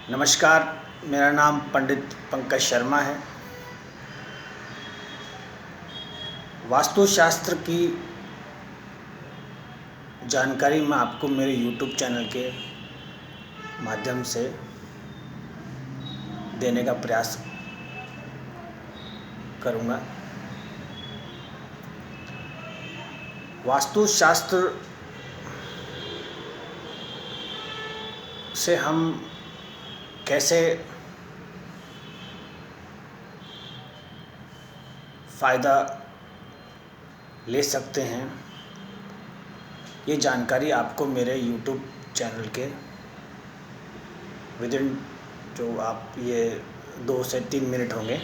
नमस्कार, मेरा नाम पंडित पंकज शर्मा है। वास्तुशास्त्र की जानकारी मैं आपको मेरे YouTube चैनल के माध्यम से देने का प्रयास करूँगा। वास्तुशास्त्र से हम कैसे फ़ायदा ले सकते हैं, ये जानकारी आपको मेरे YouTube चैनल के विदिन जो आप ये 2 से 3 मिनट होंगे,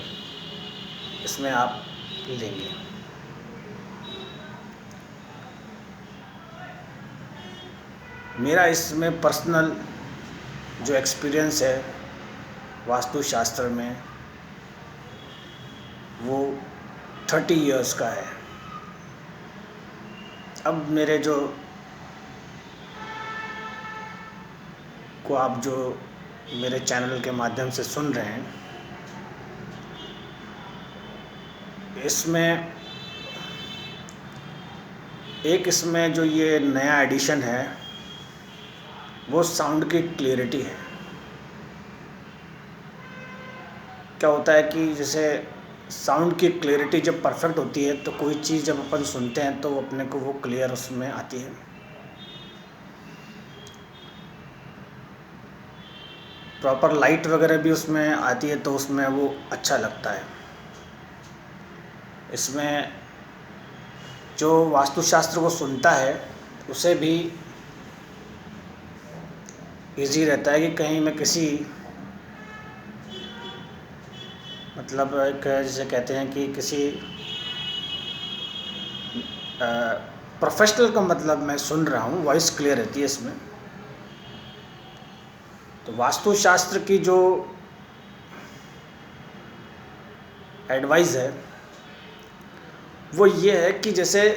इसमें आप लेंगे। मेरा इसमें पर्सनल जो एक्सपीरियंस है वास्तुशास्त्र में वो 30 इयर्स का है। अब मेरे जो आप जो मेरे चैनल के माध्यम से सुन रहे हैं, इसमें जो ये नया एडिशन है वो साउंड की क्लियरिटी है। क्या होता है कि जैसे साउंड की क्लियरिटी जब परफेक्ट होती है तो कोई चीज़ जब अपन सुनते हैं तो अपने को वो क्लियर उसमें आती है। प्रॉपर लाइट वगैरह भी उसमें आती है तो उसमें वो अच्छा लगता है। इसमें जो वास्तुशास्त्र को सुनता है उसे भी इजी रहता है कि कहीं मैं किसी मतलब एक जैसे कहते हैं कि किसी प्रोफेशनल का मतलब मैं सुन रहा हूँ, वॉइस क्लियर रहती है इसमें। तो वास्तुशास्त्र की जो एडवाइस है वो ये है कि जैसे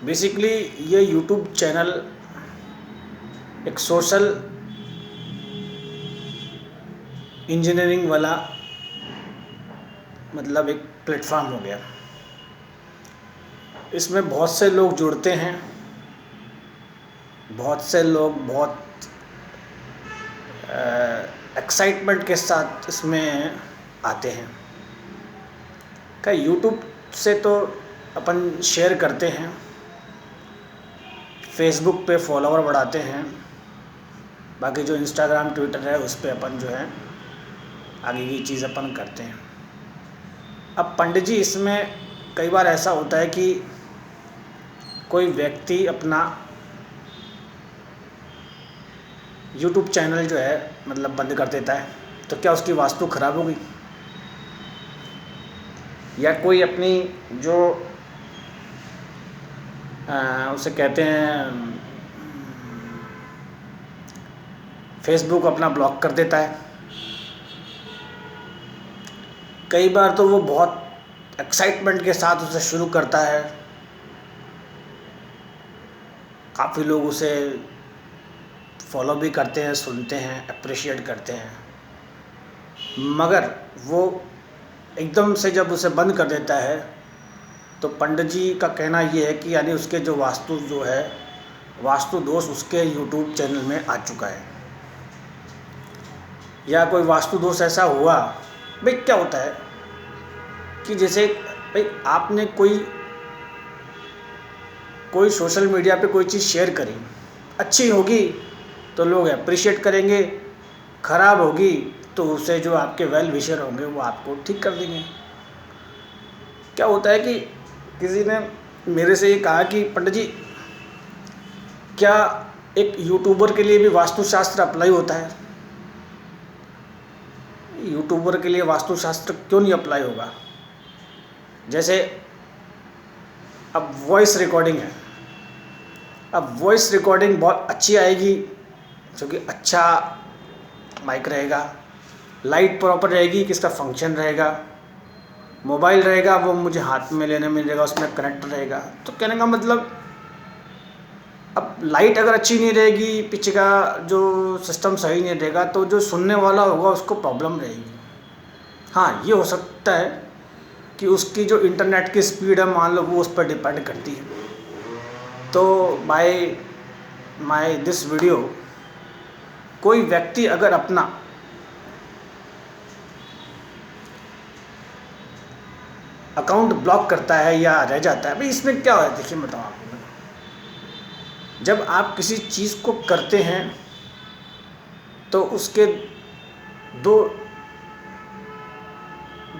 बेसिकली ये YouTube चैनल एक सोशल इंजीनियरिंग वाला मतलब एक प्लेटफॉर्म हो गया। इसमें बहुत से लोग जुड़ते हैं, बहुत से लोग बहुत एक्साइटमेंट के साथ इसमें आते हैं। क्या YouTube से तो अपन शेयर करते हैं, फेसबुक पे फॉलोवर बढ़ाते हैं, बाकी जो इंस्टाग्राम ट्विटर है उस पे अपन जो है आगे की चीज़ अपन करते हैं। अब पंडित जी इसमें कई बार ऐसा होता है कि कोई व्यक्ति अपना YouTube चैनल जो है मतलब बंद कर देता है, तो क्या उसकी वास्तु खराब होगी? या कोई अपनी जो उसे कहते हैं फेसबुक अपना ब्लॉक कर देता है। कई बार तो वो बहुत एक्साइटमेंट के साथ उसे शुरू करता है, काफ़ी लोग उसे फॉलो भी करते हैं, सुनते हैं, अप्रिशिएट करते हैं, मगर वो एकदम से जब उसे बंद कर देता है तो पंडित जी का कहना ये है कि यानी उसके जो वास्तु दोष उसके YouTube चैनल में आ चुका है। या कोई वास्तु दोष ऐसा हुआ, भाई क्या होता है कि जैसे भाई आपने कोई सोशल मीडिया पे कोई चीज़ शेयर करी, अच्छी होगी तो लोग अप्रिशिएट करेंगे, ख़राब होगी तो उसे जो आपके वेल विशर होंगे वो आपको ठीक कर देंगे। क्या होता है कि किसी ने मेरे से ये कहा कि पंडित जी क्या एक यूट्यूबर के लिए भी वास्तुशास्त्र अप्लाई होता है? यूट्यूबर के लिए वास्तुशास्त्र क्यों नहीं अप्लाई होगा? जैसे अब वॉइस रिकॉर्डिंग है, अब वॉइस रिकॉर्डिंग बहुत अच्छी आएगी क्योंकि अच्छा माइक रहेगा, लाइट प्रॉपर रहेगी, किसका फंक्शन रहेगा, मोबाइल रहेगा वो मुझे हाथ में लेने मिलेगा, उसमें कनेक्ट रहेगा। तो कहने का मतलब अब लाइट अगर अच्छी नहीं रहेगी, पीछे का जो सिस्टम सही नहीं रहेगा, तो जो सुनने वाला होगा उसको प्रॉब्लम रहेगी। हाँ, ये हो सकता है कि उसकी जो इंटरनेट की स्पीड है, मान लो वो उस पर डिपेंड करती है। तो बाय माय दिस वीडियो, कोई व्यक्ति अगर अपना अकाउंट ब्लॉक करता है या रह जाता है, भाई इसमें क्या होता है, देखिए मैं बताऊँ आपको। जब आप किसी चीज़ को करते हैं तो उसके दो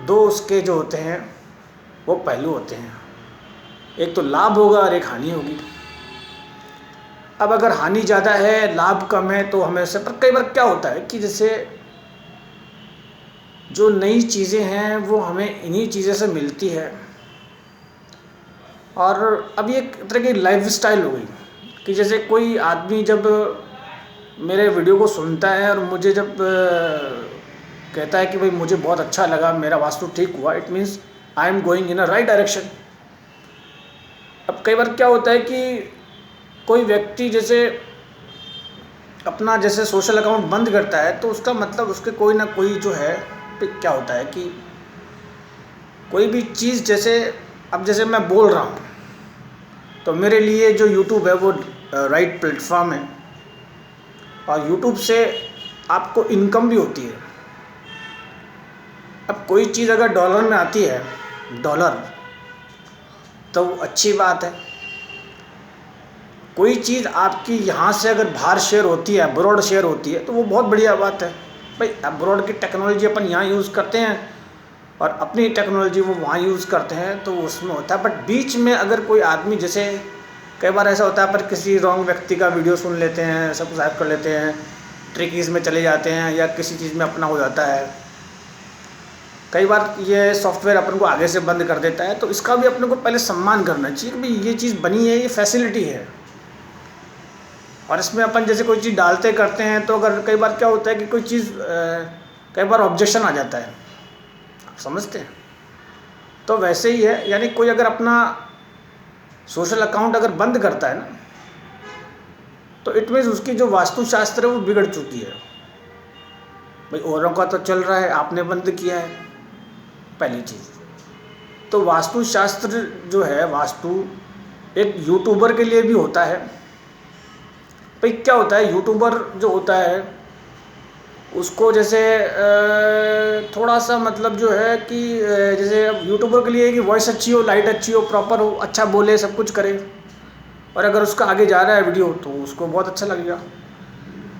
दो उसके जो होते हैं वो पहलू होते हैं। एक तो लाभ होगा और एक हानि होगी। अब अगर हानि ज़्यादा है, लाभ कम है, तो हमें से पर कई बार क्या होता है कि जैसे जो नई चीज़ें हैं वो हमें इन्हीं चीज़ों से मिलती है। और अब ये एक तरह की लाइफ स्टाइल हो गई कि जैसे कोई आदमी जब मेरे वीडियो को सुनता है और मुझे जब कहता है कि भाई मुझे बहुत अच्छा लगा, मेरा वास्तु ठीक हुआ, it means I am going in a right direction. अब कई बार क्या होता है कि कोई व्यक्ति जैसे अपना जैसे सोशल अकाउंट बंद करता है, तो उसका मतलब उसके कोई ना कोई जो है, क्या होता है कि कोई भी चीज़ जैसे अब जैसे मैं बोल रहा हूँ तो मेरे लिए जो यूट्यूब है वो राइट प्लेटफॉर्म है, और यूट्यूब से आपको इनकम भी होती है। अब कोई चीज़ अगर डॉलर में आती है, डॉलर, तो अच्छी बात है। कोई चीज़ आपकी यहाँ से अगर बाहर शेयर होती है, अब्रॉड शेयर होती है, तो वो बहुत बढ़िया बात है। भाई अब्रॉड की टेक्नोलॉजी अपन यहाँ यूज़ करते हैं और अपनी टेक्नोलॉजी वो वहाँ यूज़ करते हैं, तो उसमें होता है। बट बीच में अगर कोई आदमी, जैसे कई बार ऐसा होता है पर किसी रॉन्ग व्यक्ति का वीडियो सुन लेते हैं, सब्सक्राइब कर लेते हैं, ट्रिकीज़ में चले जाते हैं या किसी चीज़ में अपना हो जाता है। कई बार ये सॉफ्टवेयर अपन को आगे से बंद कर देता है, तो इसका भी अपने को पहले सम्मान करना चाहिए कि भाई ये चीज़ बनी है, ये फैसिलिटी है, और इसमें अपन जैसे कोई चीज़ डालते करते हैं, तो अगर कई बार क्या होता है कि कोई चीज़ कई बार ऑब्जेक्शन आ जाता है, आप समझते हैं। तो वैसे ही है, यानी कोई अगर अपना सोशल अकाउंट अगर बंद करता है ना, तो इट मीन्स उसकी जो वास्तुशास्त्र है वो बिगड़ चुकी है। भाई औरों का तो चल रहा है, आपने बंद किया है, पहली चीज़। तो वास्तुशास्त्र जो है, वास्तु एक यूट्यूबर के लिए भी होता है। भाई क्या होता है, यूट्यूबर जो होता है उसको जैसे थोड़ा सा मतलब जो है कि जैसे अब यूट्यूबर के लिए कि वॉइस अच्छी हो, लाइट अच्छी हो, प्रॉपर हो, अच्छा बोले, सब कुछ करे, और अगर उसका आगे जा रहा है वीडियो तो उसको बहुत अच्छा लगेगा।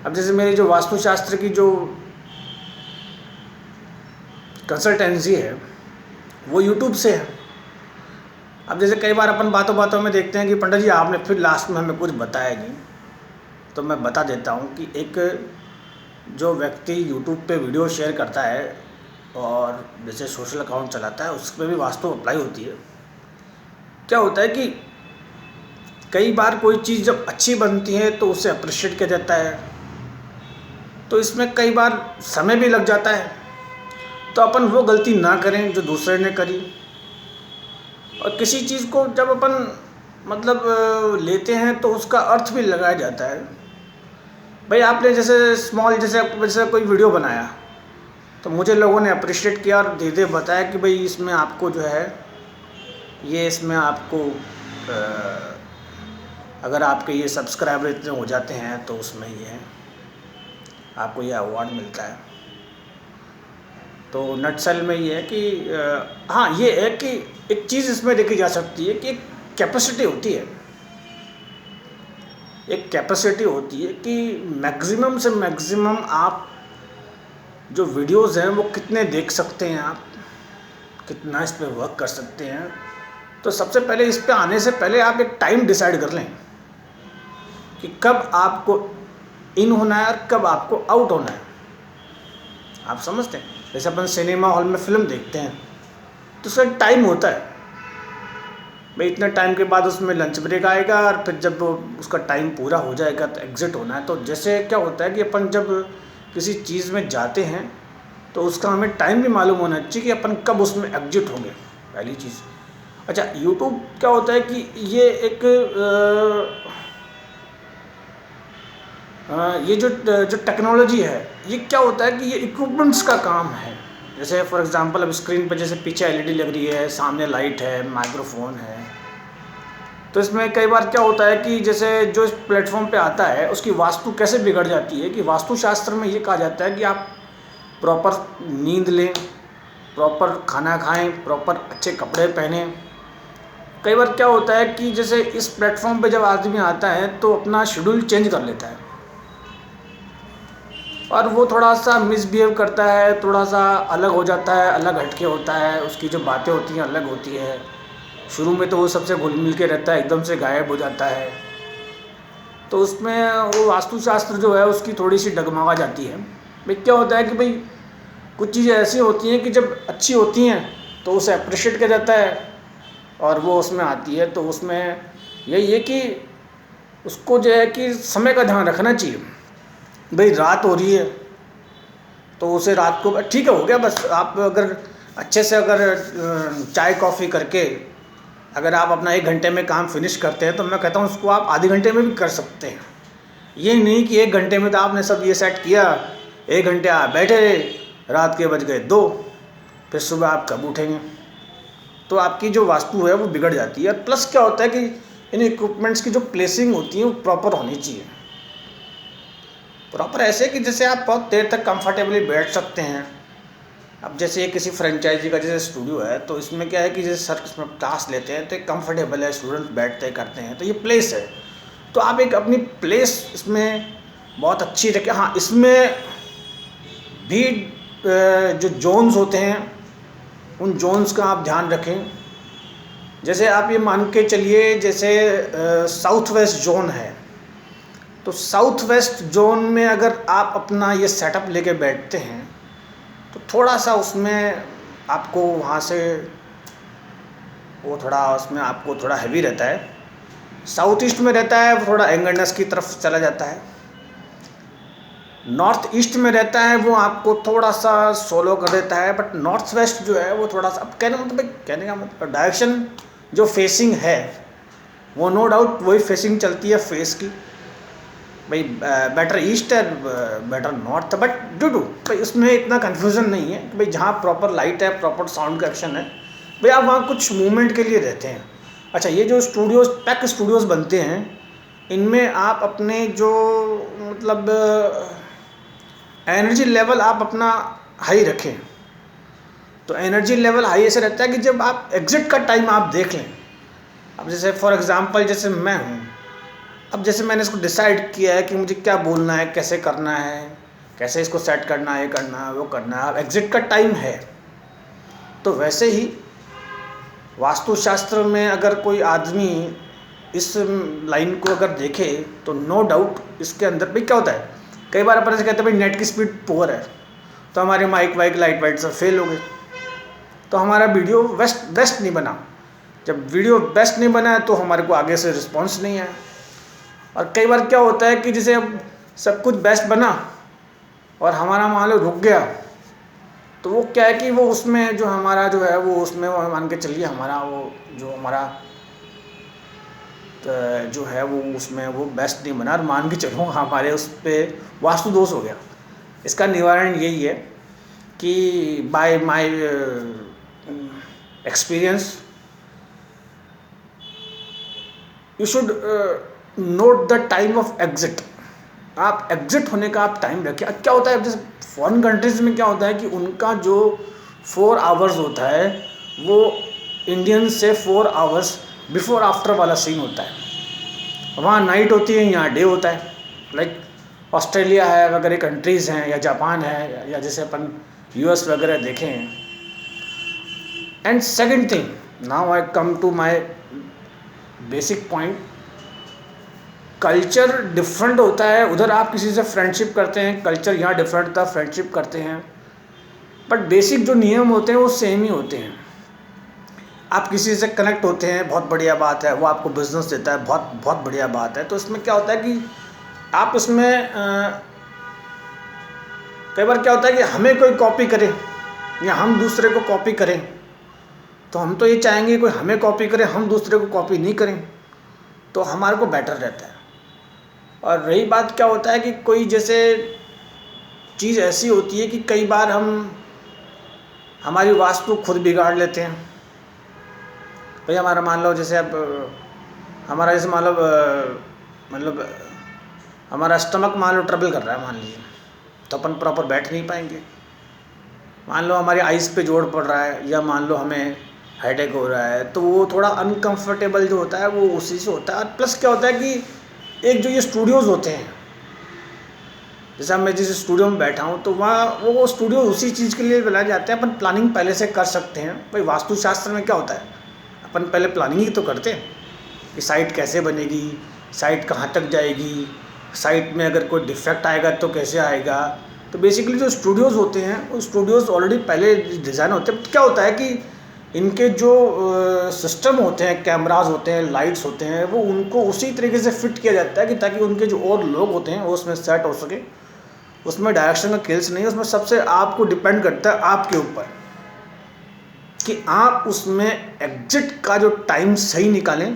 अब जैसे मेरी जो वास्तुशास्त्र की जो कंसल्टेंसी है वो यूट्यूब से है। अब जैसे कई बार अपन बातों बातों में देखते हैं कि पंडित जी आपने फिर लास्ट में हमें कुछ बताया नहीं, तो मैं बता देता हूँ कि एक जो व्यक्ति यूट्यूब पे वीडियो शेयर करता है और जैसे सोशल अकाउंट चलाता है, उस पर भी वास्तु अप्लाई होती है। क्या होता है कि कई बार कोई चीज़ जब अच्छी बनती है तो उसे अप्रिशिएट किया जाता है, तो इसमें कई बार समय भी लग जाता है। तो अपन वो गलती ना करें जो दूसरे ने करी। और किसी चीज़ को जब अपन मतलब लेते हैं तो उसका अर्थ भी लगाया जाता है। भाई आपने जैसे स्मॉल जैसे कोई वीडियो बनाया, तो मुझे लोगों ने अप्रिशिएट किया और धीरे बताया कि भाई इसमें आपको जो है ये, इसमें आपको अगर आपके ये सब्सक्राइबर इतने हो जाते हैं तो उसमें ये है, आपको ये अवार्ड मिलता है। तो नटसेल में ये है कि हाँ, ये है कि एक चीज़ इसमें देखी जा सकती है कि एक कैपेसिटी होती है, एक कैपेसिटी होती है कि मैक्सिमम से मैक्सिमम आप जो वीडियोस हैं वो कितने देख सकते हैं, आप कितना इस पर वर्क कर सकते हैं। तो सबसे पहले इस पे आने से पहले आप एक टाइम डिसाइड कर लें कि कब आपको इन होना है और कब आपको आउट होना है। आप समझते हैं, जैसे अपन सिनेमा हॉल में फ़िल्म देखते हैं तो उसका टाइम होता है, भाई इतने टाइम के बाद उसमें लंच ब्रेक आएगा और फिर जब उसका टाइम पूरा हो जाएगा तो एग्ज़िट होना है। तो जैसे क्या होता है कि अपन जब किसी चीज़ में जाते हैं तो उसका हमें टाइम भी मालूम होना चाहिए कि अपन कब उसमें एग्ज़िट होंगे, पहली चीज़। अच्छा, यूट्यूब क्या होता है कि ये एक ये जो जो टेक्नोलॉजी है, ये क्या होता है कि ये इक्विपमेंट्स का काम है। जैसे फॉर एग्जांपल अब स्क्रीन पर जैसे पीछे एलईडी लग रही है, सामने लाइट है, माइक्रोफोन है। तो इसमें कई बार क्या होता है कि जैसे जो इस प्लेटफॉर्म पे आता है उसकी वास्तु कैसे बिगड़ जाती है कि वास्तुशास्त्र में ये कहा जाता है कि आप प्रॉपर नींद लें, प्रॉपर खाना खाएं, प्रॉपर अच्छे कपड़े पहने। कई बार क्या होता है कि जैसे इस प्लेटफॉर्म पे जब आदमी आता है तो अपना शेड्यूल चेंज कर लेता है और वो थोड़ा सा मिसबिहेव करता है, थोड़ा सा अलग हो जाता है, अलग हटके होता है, उसकी जो बातें होती हैं अलग होती है। शुरू में तो वो सबसे घुल मिल के रहता है, एकदम से गायब हो जाता है। तो उसमें वो वास्तुशास्त्र जो है उसकी थोड़ी सी डगमगा जाती है। भाई क्या होता है कि भाई कुछ चीज़ें ऐसी होती हैं कि जब अच्छी होती हैं तो उसे अप्रिशिएट किया जाता है और वो उसमें आती है तो उसमें यही है कि उसको जो है कि समय का ध्यान रखना चाहिए। भाई रात हो रही है तो उसे रात को ठीक है हो गया, बस आप अगर अच्छे से अगर चाय कॉफ़ी करके अगर आप अपना 1 घंटे में काम फिनिश करते हैं तो मैं कहता हूँ उसको आप आधे घंटे में भी कर सकते हैं। ये नहीं कि 1 घंटे में तो आपने सब ये सेट किया, 1 घंटे आप बैठे रहे, रात के बज गए 2, फिर सुबह आप कब उठेंगे? तो आपकी जो वास्तु है वो बिगड़ जाती है। प्लस क्या होता है कि इन इक्विपमेंट्स की जो प्लेसिंग होती है वो प्रॉपर होनी चाहिए। प्रॉपर ऐसे कि जैसे आप बहुत देर तक कंफर्टेबली बैठ सकते हैं। अब जैसे ये किसी फ्रेंचाइजी का जैसे स्टूडियो है तो इसमें क्या है कि जैसे सर इसमें क्लास लेते हैं तो एक कंफर्टेबल है, स्टूडेंट बैठते करते हैं, तो ये प्लेस है। तो आप एक अपनी प्लेस इसमें बहुत अच्छी रखें। हाँ, इसमें भी जो जोन्स होते हैं उन जोन्स का आप ध्यान रखें। जैसे आप ये मान के चलिए जैसे साउथ वेस्ट जोन है तो साउथ वेस्ट जोन में अगर आप अपना ये सेटअप लेके बैठते हैं तो थोड़ा सा उसमें आपको वहाँ से वो थोड़ा उसमें आपको थोड़ा हैवी रहता है। साउथ ईस्ट में रहता है वो थोड़ा एंगरनेस की तरफ चला जाता है। नॉर्थ ईस्ट में रहता है वो आपको थोड़ा सा सोलो कर देता है। बट नॉर्थ वेस्ट जो है वो थोड़ा सा, अब कहने का मतलब डायरेक्शन जो फेसिंग है वो नो डाउट वही फेसिंग चलती है फेस की। भाई बेटर ईस्ट है, बेटर नॉर्थ है, बट भाई उसमें इतना कन्फ्यूज़न नहीं है कि भाई जहाँ प्रॉपर लाइट है, प्रॉपर साउंड का एक्शन है, भाई आप वहाँ कुछ मूवमेंट के लिए रहते हैं। अच्छा, ये जो स्टूडियोज़ पैक स्टूडियोज़ बनते हैं इनमें आप अपने जो मतलब एनर्जी लेवल आप अपना हाई रखें। तो एनर्जी लेवल हाई ऐसे रहता है कि जब आप एग्ज़िट का टाइम आप देख लें। अब जैसे फॉर एग्ज़ाम्पल जैसे मैं हूँ, अब जैसे मैंने इसको डिसाइड किया है कि मुझे क्या बोलना है, कैसे करना है, कैसे इसको सेट करना है, ये करना है, वो करना है, अब एग्ज़िट का टाइम है। तो वैसे ही वास्तुशास्त्र में अगर कोई आदमी इस लाइन को अगर देखे तो नो डाउट इसके अंदर भी क्या होता है, कई बार अपन ऐसे कहते हैं भाई नेट की स्पीड पुअर है तो हमारे माइक वाइक लाइट वाइट सब फेल हो गए तो हमारा वीडियो बेस्ट नहीं बना। जब वीडियो बेस्ट नहीं बना तो हमारे को आगे से रिस्पॉन्स नहीं आया। और कई बार क्या होता है कि जैसे अब सब कुछ बेस्ट बना और हमारा मान लो रुक गया तो वो क्या है कि वो उसमें जो हमारा जो है वो उसमें वो मान के चलिए हमारा वो जो हमारा जो है वो उसमें वो बेस्ट नहीं बना और मान के चलो हमारे उस पर वास्तु दोष हो गया। इसका निवारण यही है कि by my experience you should note the time of exit. आप एग्जिट होने का आप टाइम रखें। क्या होता है जैसे फॉरेन कंट्रीज में क्या होता है कि उनका जो 4 आवर्स होता है वो इंडियन से 4 आवर्स बिफोर आफ्टर वाला सीन होता है। वहाँ नाइट होती है, यहाँ डे होता है। लाइक ऑस्ट्रेलिया है वगैरह कंट्रीज़ हैं या जापान है या जैसे अपन यूएस वगैरह देखें हैं। And second thing, now I come to my basic point, culture different होता है। उधर आप किसी से फ्रेंडशिप करते हैं, कल्चर यहाँ डिफरेंट था, फ्रेंडशिप करते हैं, बट बेसिक जो नियम होते हैं वो सेम ही होते हैं। आप किसी से कनेक्ट होते हैं, बहुत बढ़िया बात है, वो आपको बिजनेस देता है, बहुत बहुत बढ़िया बात है। तो इसमें क्या होता है कि आप इसमें कई बार क्या होता है कि हमें कोई कॉपी करे या हम दूसरे को कॉपी करें, तो हम तो ये चाहेंगे कोई हमें कॉपी करे, हम दूसरे को कॉपी नहीं करें, तो हमारे को बेटर रहता है। और रही बात, क्या होता है कि कोई जैसे चीज़ ऐसी होती है कि कई बार हमारी वास्तु खुद बिगाड़ लेते हैं। भाई हमारा मान लो जैसे अब हमारा जैसे मान लो मतलब हमारा स्टमक मान लो ट्रबल कर रहा है मान लीजिए, तो अपन प्रॉपर बैठ नहीं पाएंगे। मान लो हमारी आइज़ पे जोर पड़ रहा है, या मान लो हमें हेडेक हो रहा है, तो वो थोड़ा अनकंफर्टेबल जो होता है वो उसी से होता है। प्लस क्या होता है कि एक जो ये स्टूडियोज़ होते हैं, जैसे मैं जिस स्टूडियो में बैठा हूँ तो वहाँ वो स्टूडियो उसी चीज़ के लिए बनाए जाते हैं। अपन प्लानिंग पहले से कर सकते हैं। भाई वास्तुशास्त्र में क्या होता है, अपन पहले प्लानिंग ही तो करते हैं कि साइट कैसे बनेगी, साइट कहाँ तक जाएगी, साइट में अगर कोई डिफेक्ट आएगा तो कैसे आएगा। तो बेसिकली जो स्टूडियोज़ होते हैं वो स्टूडियोज़ ऑलरेडी पहले डिज़ाइन होते हैं। क्या होता है कि इनके जो सिस्टम होते हैं, कैमराज होते हैं, लाइट्स होते हैं, वो उनको उसी तरीके से फिट किया जाता है कि ताकि उनके जो और लोग होते हैं वो उसमें सेट हो सके। उसमें डायरेक्शन का किल्स नहीं है, उसमें सबसे आपको डिपेंड करता है आपके ऊपर कि आप उसमें एग्जिट का जो टाइम सही निकालें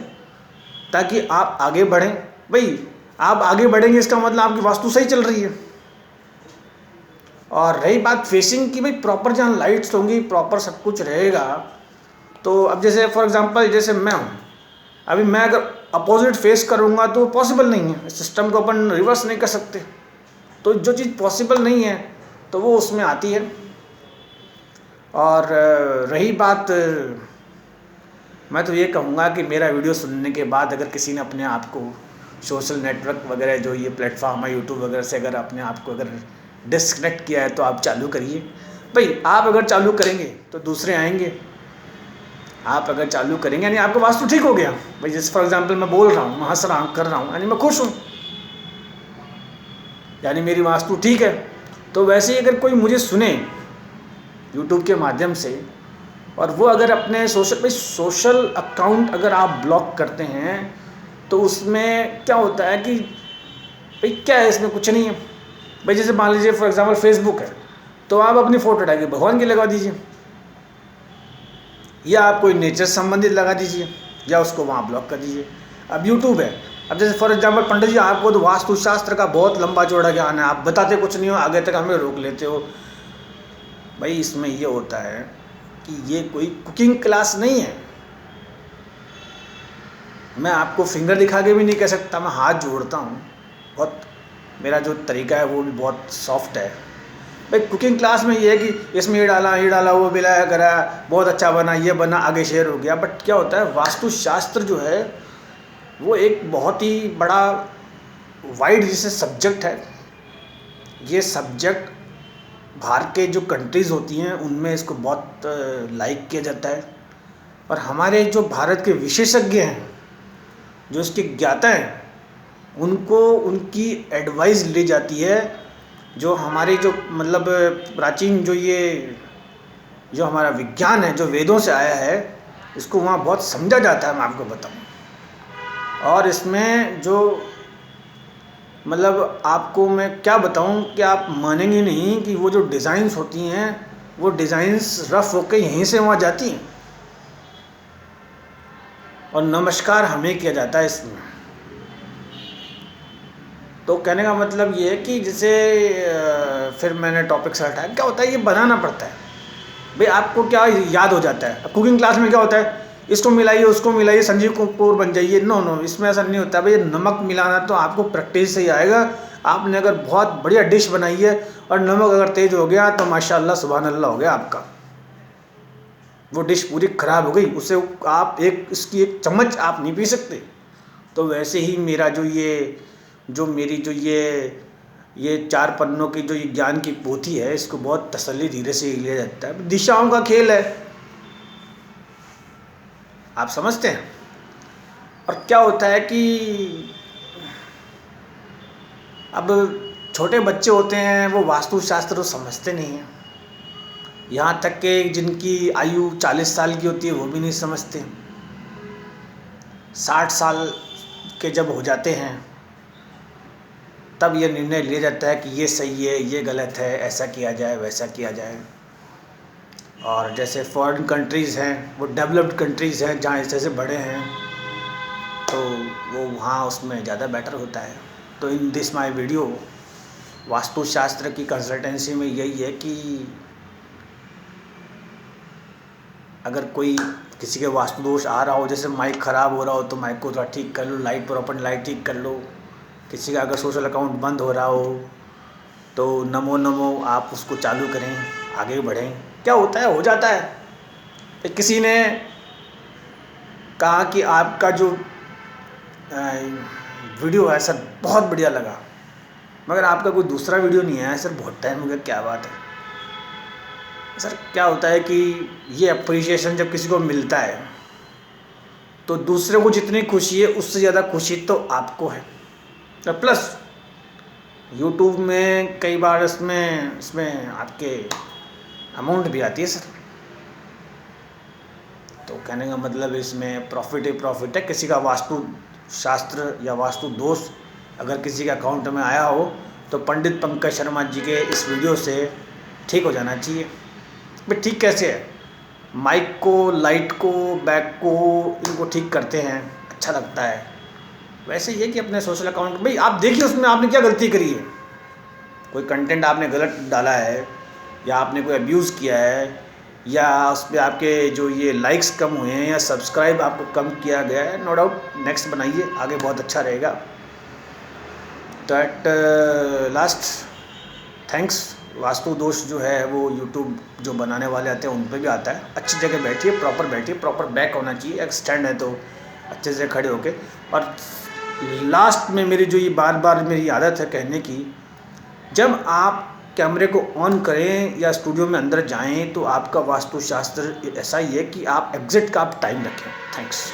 ताकि आप आगे बढ़ें। भाई आप आगे बढ़ेंगे इसका मतलब आपकी वास्तु सही चल रही है। और रही बात फेसिंग की, भाई प्रॉपर जहाँ लाइट्स होंगी, प्रॉपर सब कुछ रहेगा। तो अब जैसे फॉर एग्जांपल जैसे मैं हूँ, अभी मैं अगर अपोजिट फेस करूँगा तो पॉसिबल नहीं है, सिस्टम को अपन रिवर्स नहीं कर सकते। तो जो चीज़ पॉसिबल नहीं है तो वो उसमें आती है। और रही बात, मैं तो ये कहूँगा कि मेरा वीडियो सुनने के बाद अगर किसी ने अपने आप को सोशल नेटवर्क वगैरह जो ये प्लेटफॉर्म है यूट्यूब वगैरह से अगर अपने आप को अगर डिस्कनेक्ट किया है तो आप चालू करिए। भाई आप अगर चालू करेंगे तो दूसरे आएंगे, आप अगर चालू करेंगे यानी आपका वास्तु ठीक हो गया। भाई जैसे फॉर एग्जांपल मैं बोल रहा हूँ, मैं हंस रहा हूँ, कर रहा हूँ, यानी मैं खुश हूँ, यानी मेरी वास्तु ठीक है। तो वैसे ही अगर कोई मुझे सुने यूट्यूब के माध्यम से और वो अगर अपने सोशल अकाउंट अगर आप ब्लॉक करते हैं तो उसमें क्या होता है कि भाई क्या है, इसमें कुछ नहीं है। भाई जैसे मान लीजिए फॉर एग्जांपल फेसबुक है, तो आप अपनी फ़ोटो उठा के भगवान की लगा दीजिए, या आप कोई नेचर संबंधित लगा दीजिए, या उसको वहाँ ब्लॉक कर दीजिए। अब यूट्यूब है, अब जैसे फॉर एग्जांपल पंडित जी आपको तो वास्तुशास्त्र का बहुत लंबा चौड़ा ज्ञान है, आप बताते कुछ नहीं हो, आगे तक हमें रोक लेते हो। भाई इसमें ये होता है कि ये कोई कुकिंग क्लास नहीं है। मैं आपको फिंगर दिखा के भी नहीं कह सकता, मैं हाथ जोड़ता हूँ, बहुत मेरा जो तरीका है वो भी बहुत सॉफ्ट है। भाई कुकिंग क्लास में ये है कि इसमें ये डाला, वो मिलाया करा, बहुत अच्छा बना, ये बना, आगे शेयर हो गया। बट क्या होता है, वास्तुशास्त्र जो है वो एक बहुत ही बड़ा वाइड जैसे सब्जेक्ट है। ये सब्जेक्ट बाहर के जो कंट्रीज़ होती हैं उनमें इसको बहुत लाइक किया जाता है, और हमारे जो भारत के विशेषज्ञ हैं, जो इसके ज्ञाता हैं, उनको उनकी एडवाइस ली जाती है। जो हमारे जो मतलब प्राचीन जो हमारा विज्ञान है, जो वेदों से आया है, इसको वहाँ बहुत समझा जाता है, मैं आपको बताऊँ। और इसमें जो मतलब आपको मैं क्या बताऊं कि आप मानेंगे नहीं कि वो जो डिज़ाइंस होती हैं वो डिज़ाइंस रफ होकर यहीं से वहाँ जाती हैं, और नमस्कार हमें किया जाता है इसमें। तो कहने का मतलब ये है कि जैसे फिर मैंने टॉपिक से हटाया, क्या होता है ये बनाना पड़ता है। भाई आपको क्या याद हो जाता है, कुकिंग क्लास में क्या होता है, इसको मिलाइए उसको मिलाइए संजीव कपूर बन जाइए। नो, इसमें ऐसा नहीं होता। भाई नमक मिलाना तो आपको प्रैक्टिस से ही आएगा। आपने अगर बहुत बढ़िया डिश बनाई है और नमक अगर तेज़ हो गया तो माशाल्लाह सुभान अल्लाह हो गया आपका, वो डिश पूरी ख़राब हो गई, उसे आप इसकी एक चम्मच आप नहीं पी सकते। तो वैसे ही मेरा मेरी ये 4 पन्नों की जो ये ज्ञान की पोथी है, इसको बहुत तसल्ली धीरे से लिया जाता है। दिशाओं का खेल है, आप समझते हैं। और क्या होता है कि अब छोटे बच्चे होते हैं वो वास्तुशास्त्र तो समझते नहीं हैं, यहाँ तक कि जिनकी आयु 40 साल की होती है वो भी नहीं समझते। 60 साल के जब हो जाते हैं तब ये निर्णय लिया जाता है कि ये सही है, ये गलत है, ऐसा किया जाए, वैसा किया जाए। और जैसे फॉरेन कंट्रीज़ हैं, वो डेवलप्ड कंट्रीज़ हैं जहाँ ऐसे बड़े हैं, तो वो वहाँ उसमें ज़्यादा बेटर होता है। तो इन दिस माय वीडियो वास्तुशास्त्र की कंसल्टेंसी में यही है कि अगर कोई किसी के वास्तु दोष आ रहा हो, जैसे माइक ख़राब हो रहा हो तो माइक को थोड़ा ठीक कर लो, लाइट प्रॉपर लाइट ठीक कर लो। किसी का अगर सोशल अकाउंट बंद हो रहा हो तो नमो नमो आप उसको चालू करें, आगे बढ़ें। क्या होता है, हो जाता है। फिर किसी ने कहा कि आपका जो वीडियो है सर बहुत बढ़िया लगा, मगर आपका कोई दूसरा वीडियो नहीं आया सर, बहुत टाइम हो गया, क्या बात है। सर क्या होता है कि ये अप्रिशिएशन जब किसी को मिलता है तो दूसरे को जितनी खुशी है उससे ज़्यादा खुशी तो आपको है। तो प्लस यूट्यूब में कई बार इसमें आपके अमाउंट भी आती है सर। तो कहने का मतलब इसमें प्रॉफिट ही प्रॉफिट है। किसी का वास्तु शास्त्र या वास्तु दोष अगर किसी के अकाउंट में आया हो तो पंडित पंकज शर्मा जी के इस वीडियो से ठीक हो जाना चाहिए। भाई ठीक कैसे है, माइक को, लाइट को, बैक को, इनको ठीक करते हैं, अच्छा लगता है। वैसे ये कि अपने सोशल अकाउंट, भाई आप देखिए उसमें आपने क्या गलती करी है। कोई कंटेंट आपने गलत डाला है या आपने कोई अब्यूज़ किया है या उस पर आपके जो ये लाइक्स कम हुए हैं या सब्सक्राइब आपको कम किया गया है, नो डाउट नेक्स्ट बनाइए, आगे बहुत अच्छा रहेगा। तो एट लास्ट थैंक्स। वास्तु दोष जो है वो यूट्यूब जो बनाने वाले आते हैं उन पे भी आता है। अच्छी जगह बैठिए, प्रॉपर बैक होना चाहिए, एक स्टैंड है तो अच्छे से खड़े होके। और लास्ट में मेरी जो ये बार बार मेरी आदत है कहने की, जब आप कैमरे को ऑन करें या स्टूडियो में अंदर जाएं तो आपका वास्तुशास्त्र ऐसा ही है कि आप एग्जिट का आप टाइम रखें। थैंक्स।